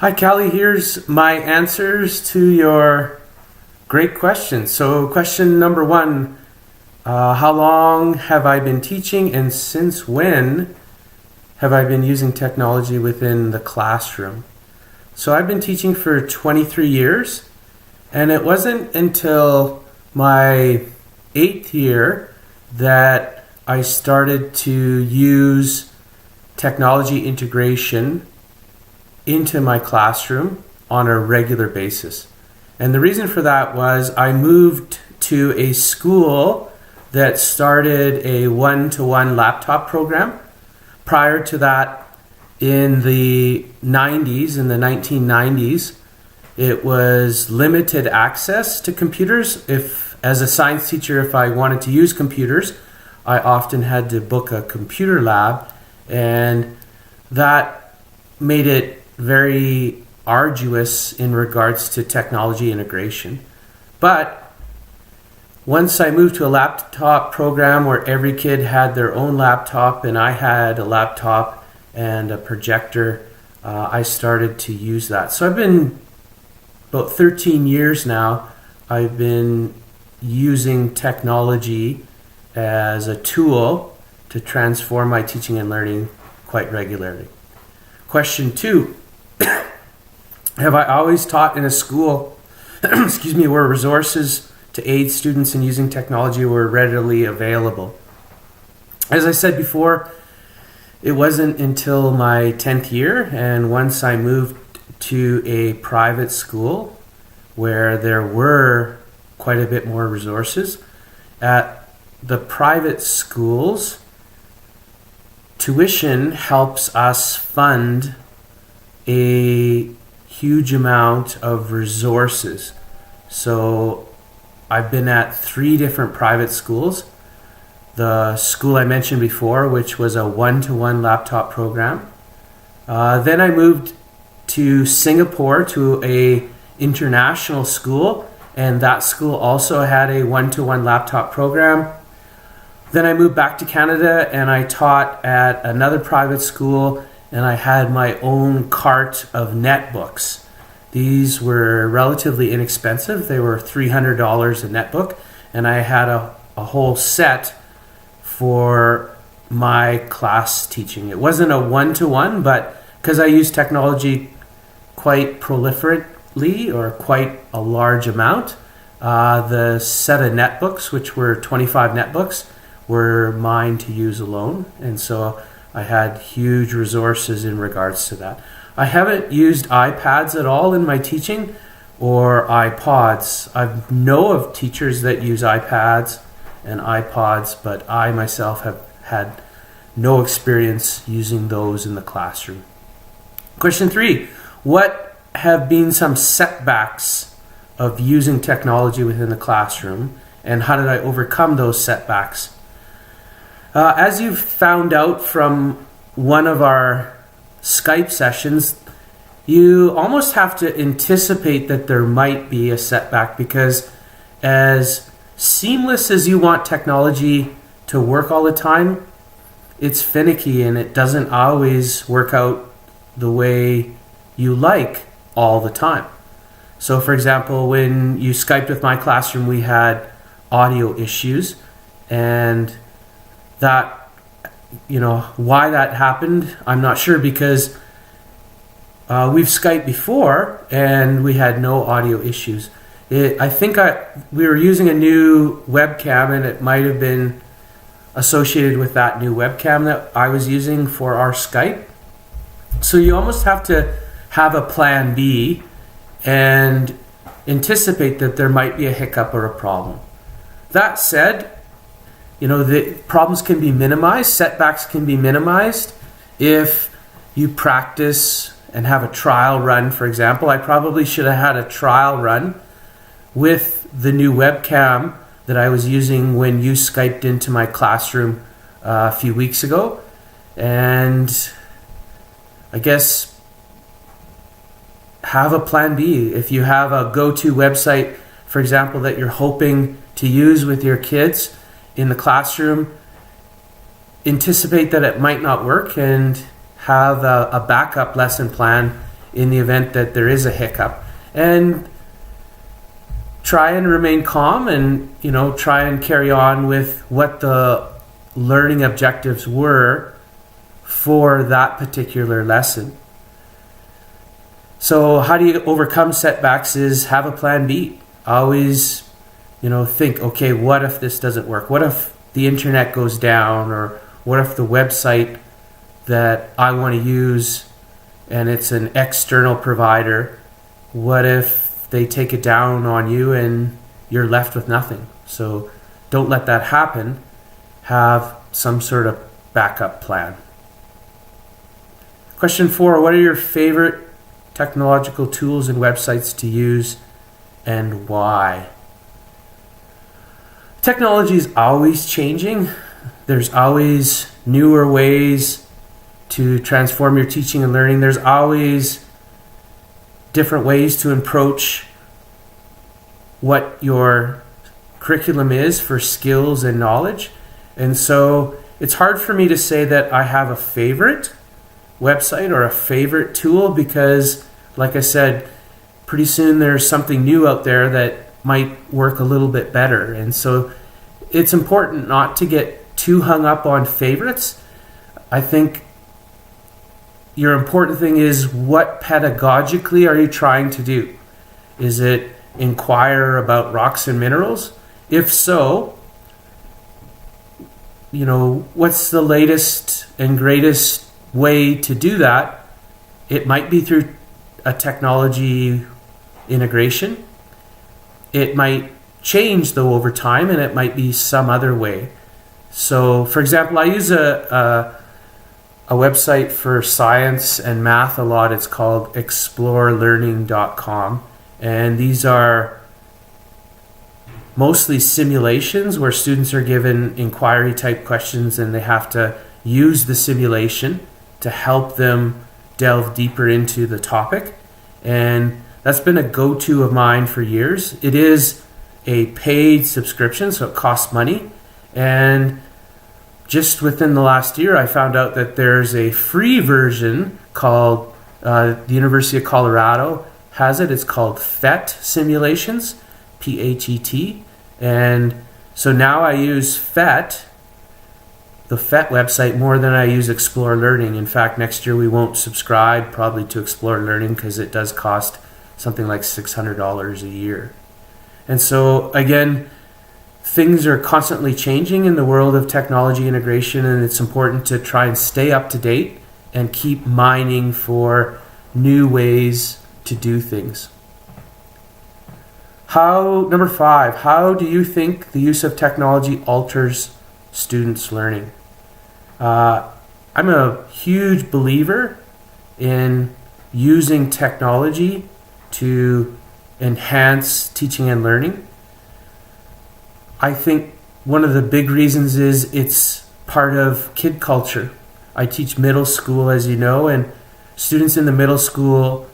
Hi, Callie. Here's my answers to your great questions. So, question number one, how long have I been teaching, and since when have I been using technology within the classroom? So, I've been teaching for 23 years, and it wasn't until my 8th year that I started to use technology integration into my classroom on a regular basis. And the reason for that was I moved to a school that started a one-to-one laptop program. Prior to that, in the 1990s, it was limited access to computers. As a science teacher, if I wanted to use computers, I often had to book a computer lab, and that made it very arduous in regards to technology integration. But once I moved to a laptop program where every kid had their own laptop and I had a laptop and a projector, I started to use that. So I've been about 13 years now, I've been using technology as a tool to transform my teaching and learning quite regularly. Question two, have I always taught in a school where resources to aid students in using technology were readily available? As I said before, it wasn't until my 10th year, and once I moved to a private school where there were quite a bit more resources. At the private schools, tuition helps us fund a huge amount of resources. So I've been at 3 different private schools. The school I mentioned before, which was a one-to-one laptop program. Then I moved to Singapore to a international school, and that school also had a one-to-one laptop program. Then I moved back to Canada and I taught at another private school, and I had my own cart of netbooks. These were relatively inexpensive. They were $300 a netbook, and I had a whole set for my class teaching. It wasn't a one-to-one, but because I use technology quite proliferately, or quite a large amount, the set of netbooks, which were 25 netbooks, were mine to use alone, and so I had huge resources in regards to that. I haven't used iPads at all in my teaching, or iPods. I know of teachers that use iPads and iPods, but I myself have had no experience using those in the classroom. Question 3, what have been some setbacks of using technology within the classroom, and how did I overcome those setbacks? As you've found out from one of our Skype sessions, you almost have to anticipate that there might be a setback, because as seamless as you want technology to work all the time, it's finicky and it doesn't always work out the way you like all the time. So for example, when you Skyped with my classroom, we had audio issues, and that, why that happened, I'm not sure, because we've Skyped before and we had no audio issues. I think we were using a new webcam, and it might have been associated with that new webcam that I was using for our Skype. So you almost have to have a plan B and anticipate that there might be a hiccup or a problem. That said, the problems can be minimized, setbacks can be minimized if you practice and have a trial run. For example, I probably should have had a trial run with the new webcam that I was using when you Skyped into my classroom a few weeks ago. And I guess have a plan B. If you have a go-to website, for example, that you're hoping to use with your kids in the classroom, anticipate that it might not work and have a backup lesson plan in the event that there is a hiccup. And try and remain calm and, try and carry on with what the learning objectives were for that particular lesson. So how do you overcome setbacks is have a plan B. Always, think, okay, what if this doesn't work? What if the internet goes down? Or what if the website that I want to use and it's an external provider, what if they take it down on you and you're left with nothing? So don't let that happen. Have some sort of backup plan. Question 4, what are your favorite technological tools and websites to use and why? Technology is always changing. There's always newer ways to transform your teaching and learning. There's always different ways to approach what your curriculum is for skills and knowledge. And so it's hard for me to say that I have a favorite website or a favorite tool because, like I said, pretty soon there's something new out there that might work a little bit better. And so it's important not to get too hung up on favorites. I think your important thing is what pedagogically are you trying to do? Is it inquire about rocks and minerals? If so, what's the latest and greatest way to do that? It might be through a technology integration. It might change though over time, and it might be some other way. So, for example, I use a website for science and math a lot. It's called explorelearning.com, and these are mostly simulations where students are given inquiry type questions and they have to use the simulation to help them delve deeper into the topic. And that's been a go-to of mine for years. It is a paid subscription, so it costs money. And just within the last year, I found out that there's a free version called, the University of Colorado has it. It's called PhET Simulations, PhET. And so now I use PhET, the PhET website, more than I use Explore Learning. In fact, next year we won't subscribe probably to Explore Learning because it does cost something like $600 a year. And so again, things are constantly changing in the world of technology integration, and it's important to try and stay up to date and keep mining for new ways to do things. Number 5, how do you think the use of technology alters students' learning? I'm a huge believer in using technology to enhance teaching and learning. I think one of the big reasons is it's part of kid culture. I teach middle school, as you know, and students in the middle school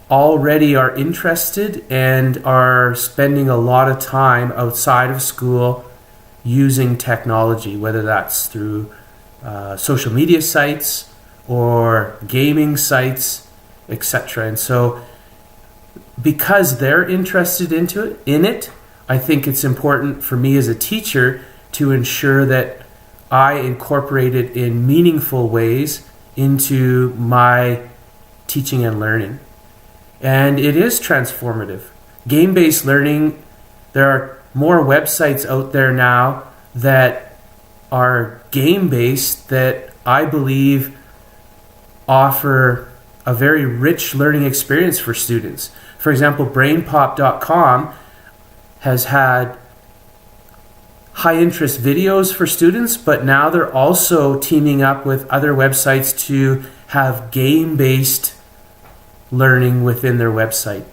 already are interested and are spending a lot of time outside of school using technology, whether that's through social media sites or gaming sites, etc. And so because they're interested in it, I think it's important for me as a teacher to ensure that I incorporate it in meaningful ways into my teaching and learning. And it is transformative. Game-based learning, there are more websites out there now that are game-based that I believe offer a very rich learning experience for students. For example, brainpop.com has had high interest videos for students, but now they're also teaming up with other websites to have game-based learning within their website.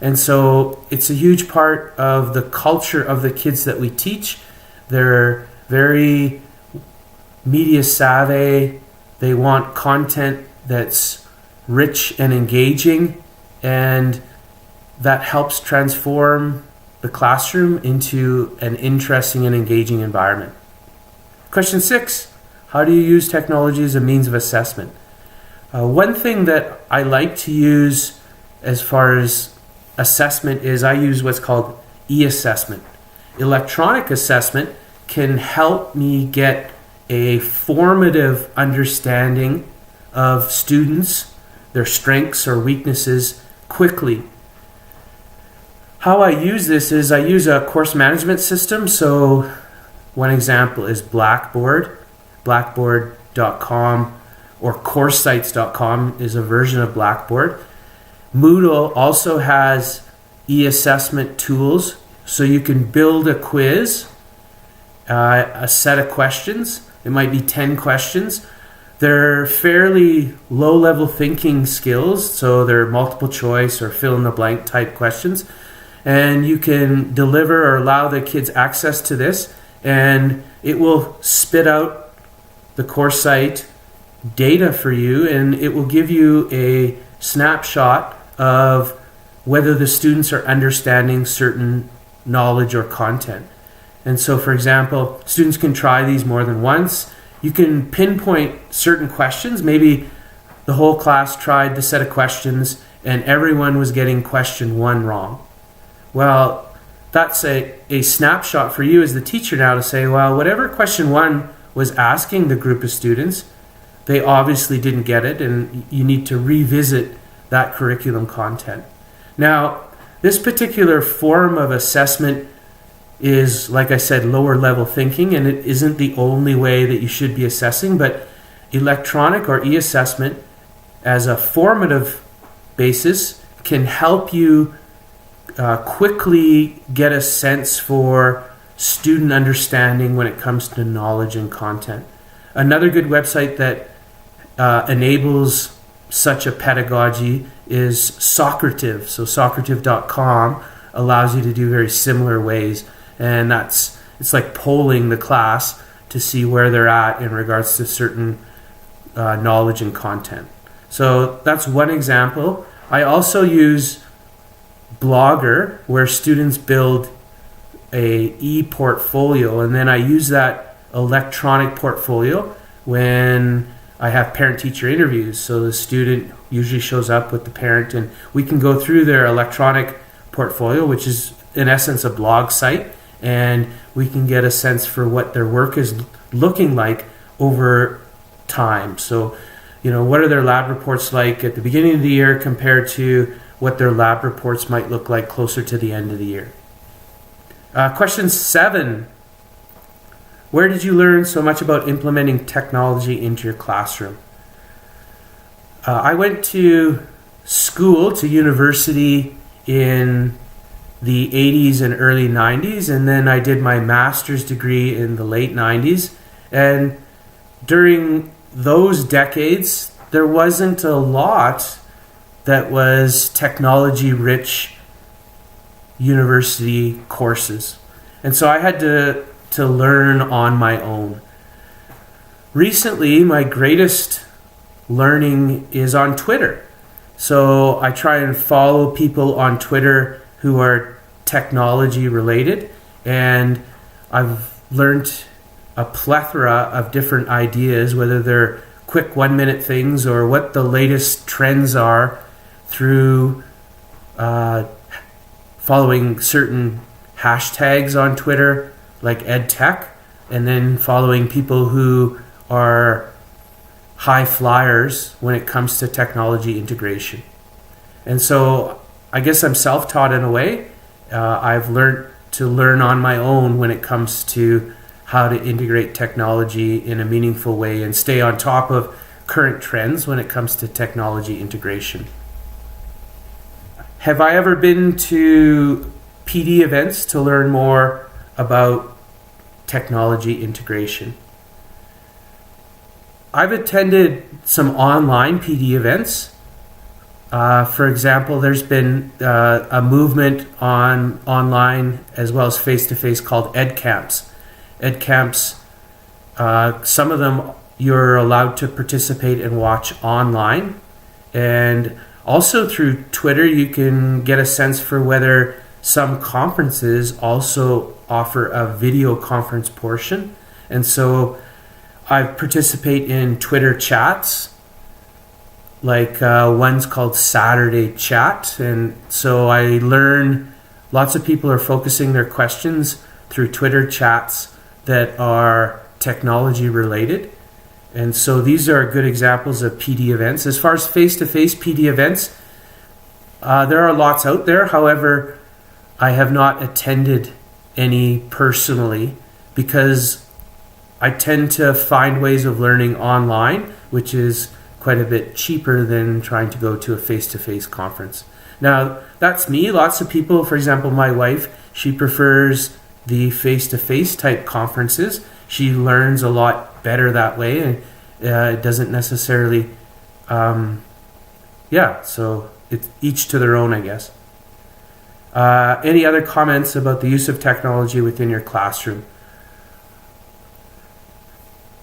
And so it's a huge part of the culture of the kids that we teach. They're very media savvy. They want content that's rich and engaging, and that helps transform the classroom into an interesting and engaging environment. Question 6, how do you use technology as a means of assessment? One thing that I like to use as far as assessment is I use what's called e-assessment. Electronic assessment can help me get a formative understanding of students, their strengths or weaknesses quickly. How I use this is I use a course management system. So one example is Blackboard, blackboard.com, or coursesites.com is a version of Blackboard. Moodle also has e-assessment tools, so you can build a quiz, a set of questions. It might be 10 questions. They're fairly low-level thinking skills, so they're multiple choice or fill-in-the-blank type questions. And you can deliver or allow the kids access to this, and it will spit out the course site data for you, and it will give you a snapshot of whether the students are understanding certain knowledge or content. And so, for example, students can try these more than once. You can pinpoint certain questions. Maybe the whole class tried the set of questions and everyone was getting question 1 wrong. Well, that's a snapshot for you as the teacher now to say, well, whatever question 1 was asking the group of students, they obviously didn't get it, and you need to revisit that curriculum content. Now, this particular form of assessment is, like I said, lower level thinking, and it isn't the only way that you should be assessing, but electronic or e-assessment as a formative basis can help you quickly get a sense for student understanding when it comes to knowledge and content. Another good website that enables such a pedagogy is Socrative. So Socrative.com allows you to do very similar ways, and it's like polling the class to see where they're at in regards to certain knowledge and content. So that's one example. I also use Blogger, where students build a e-portfolio, and then I use that electronic portfolio when I have parent-teacher interviews. So the student usually shows up with the parent, and we can go through their electronic portfolio, which is in essence a blog site, and we can get a sense for what their work is looking like over time. So, what are their lab reports like at the beginning of the year compared to what their lab reports might look like closer to the end of the year. Question 7. Where did you learn so much about implementing technology into your classroom? I went to school, to university in the 80s and early 90s, and then I did my master's degree in the late 90s. And during those decades, there wasn't a lot that was technology-rich university courses. And so I had to learn on my own. Recently, my greatest learning is on Twitter. So I try and follow people on Twitter who are technology related, and I've learned a plethora of different ideas, whether they're quick 1-minute things or what the latest trends are through following certain hashtags on Twitter, like EdTech, and then following people who are high flyers when it comes to technology integration. And so I guess I'm self-taught in a way. I've learned to learn on my own when it comes to how to integrate technology in a meaningful way and stay on top of current trends when it comes to technology integration. Have I ever been to PD events to learn more about technology integration? I've attended some online PD events. For example, there's been a movement online as well as face-to-face called EdCamps. EdCamps, some of them you're allowed to participate and watch online, and also through Twitter you can get a sense for whether some conferences also offer a video conference portion. And so I participate in Twitter chats like one's called Saturday Chat. And so I learn lots of people are focusing their questions through Twitter chats that are technology related. And so these are good examples of PD events. As far as face-to-face PD events, there are lots out there. However, I have not attended any personally because I tend to find ways of learning online, which is quite a bit cheaper than trying to go to a face-to-face conference. Now, that's me. Lots of people, for example, my wife, she prefers the face-to-face type conferences. She learns a lot better that way, and it doesn't necessarily, so it's each to their own, I guess. Any other comments about the use of technology within your classroom?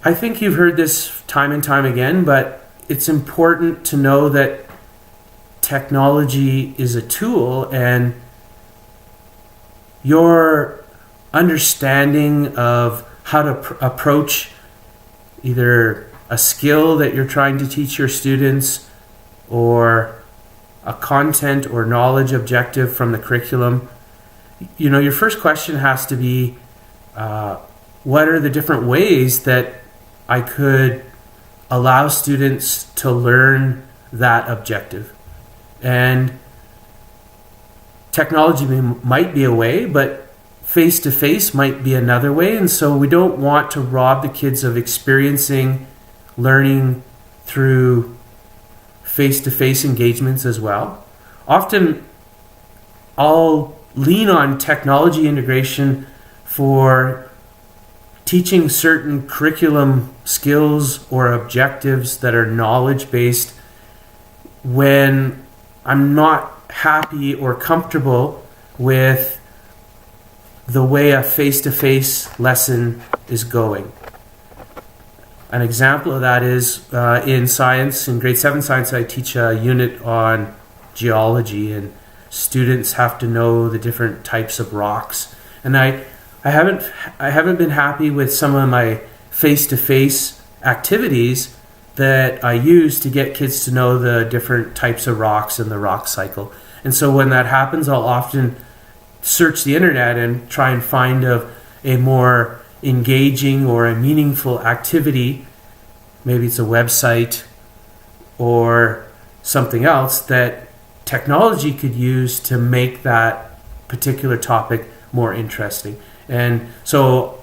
I think you've heard this time and time again, but it's important to know that technology is a tool, and your understanding of how to approach either a skill that you're trying to teach your students or a content or knowledge objective from the curriculum, your first question has to be, what are the different ways that I could allow students to learn that objective? And technology might be a way, but face-to-face might be another way. And so we don't want to rob the kids of experiencing learning through face-to-face engagements as well. Often I'll lean on technology integration for teaching certain curriculum skills or objectives that are knowledge-based when I'm not happy or comfortable with the way a face-to-face lesson is going. An example of that is in science, in grade 7 science, I teach a unit on geology, and students have to know the different types of rocks. And I haven't been happy with some of my face-to-face activities that I use to get kids to know the different types of rocks and the rock cycle. And so when that happens, I'll often search the internet and try and find a more engaging or a meaningful activity. Maybe it's a website or something else that technology could use to make that particular topic more interesting. And so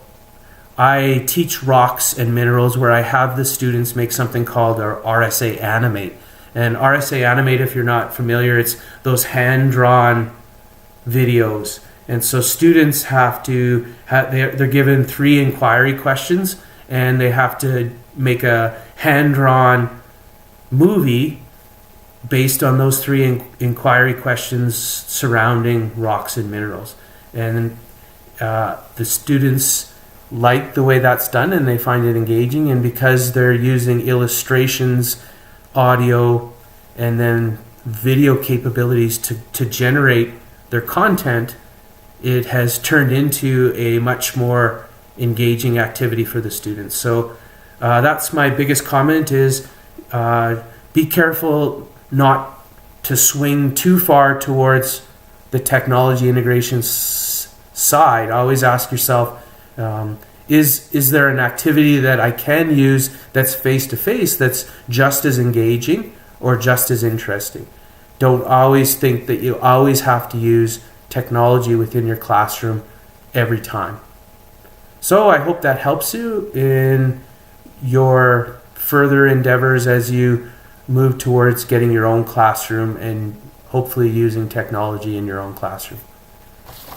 I teach rocks and minerals where I have the students make something called our RSA Animate. And RSA Animate, if you're not familiar, it's those hand-drawn videos. And so students have to, they're given 3 inquiry questions, and they have to make a hand-drawn movie based on those 3 inquiry questions surrounding rocks and minerals. And the students like the way that's done, and they find it engaging. And because they're using illustrations, audio, and then video capabilities to generate their content, it has turned into a much more engaging activity for the students. So that's my biggest comment is be careful not to swing too far towards the technology integration side. Always ask yourself, is there an activity that I can use that's face-to-face that's just as engaging or just as interesting? Don't always think that you always have to use technology within your classroom every time. So I hope that helps you in your further endeavors as you move towards getting your own classroom and hopefully using technology in your own classroom.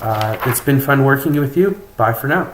It's been fun working with you. Bye for now.